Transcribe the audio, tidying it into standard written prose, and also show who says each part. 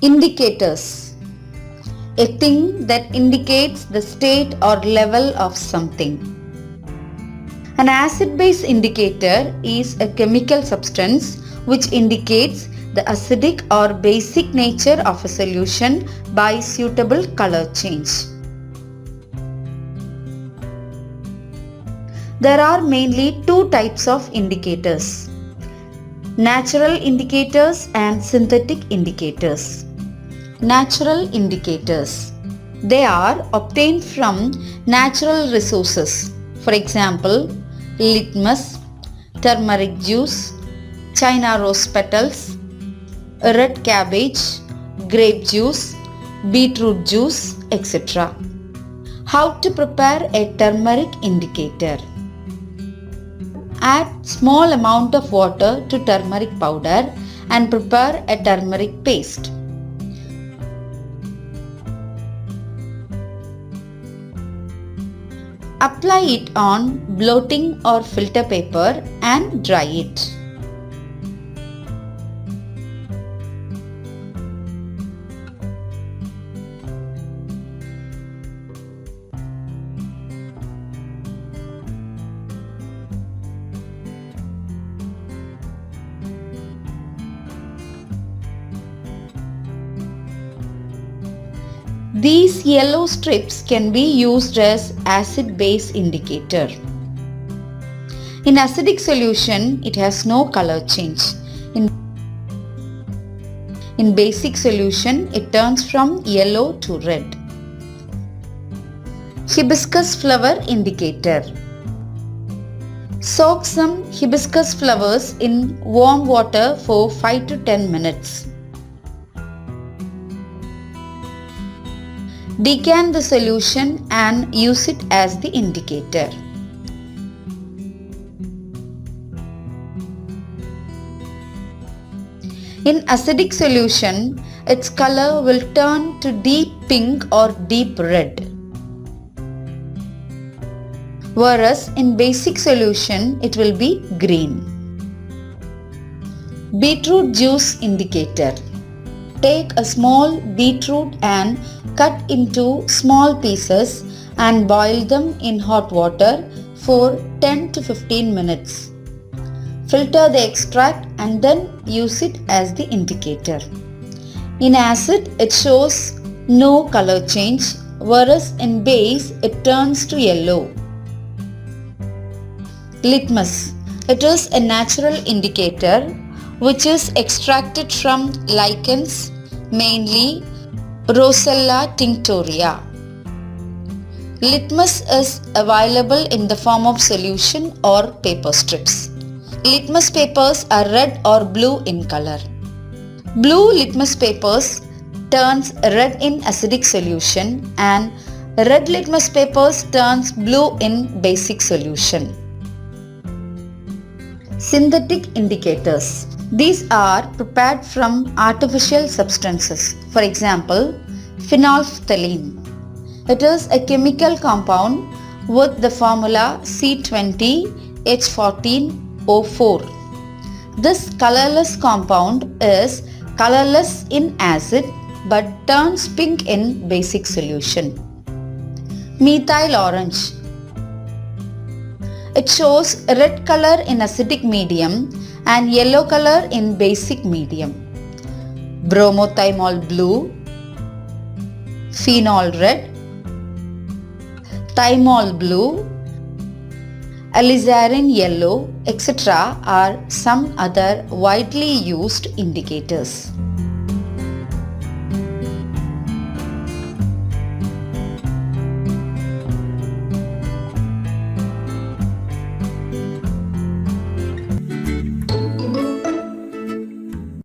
Speaker 1: Indicators. A thing that indicates the state or level of something. An acid-base indicator is a chemical substance which indicates the acidic or basic nature of a solution by suitable color change. There are mainly two types of indicators: natural indicators and synthetic indicators. Natural indicators. They are obtained from natural resources. For example, litmus, turmeric juice, China rose petals, red cabbage, grape juice, beetroot juice, etc. How to prepare a turmeric indicator? Add small amount of water to turmeric powder and prepare a turmeric paste. Apply it on blotting or filter paper and dry it. These yellow strips can be used as acid-base indicator. In acidic solution, it has no color change. In basic solution, it turns from yellow to red. Hibiscus flower indicator. Soak some hibiscus flowers in warm water for 5 to 10 minutes. Decant the solution and use it as the indicator. In acidic solution, its color will turn to deep pink or deep red. Whereas in basic solution, it will be green. Beetroot juice indicator. Take a small beetroot and cut into small pieces and boil them in hot water for 10 to 15 minutes. Filter the extract and then use it as the indicator. In acid, it shows no color change, whereas in base, it turns to yellow. Litmus. It is a natural indicator which is extracted from lichens, mainly Rossella tinctoria. Litmus is available in the form of solution or paper strips. Litmus papers are red or blue in color. Blue litmus papers turns red in acidic solution and red litmus papers turns blue in basic solution. Synthetic indicators. These are prepared from artificial substances. For example, phenolphthalein. It is a chemical compound with the formula C20H14O4. This colorless compound is colorless in acid but turns pink in basic solution. Methyl orange. It shows red color in acidic medium and yellow color in basic medium. Bromothymol blue, phenol red, thymol blue, alizarin yellow, etc. are some other widely used indicators.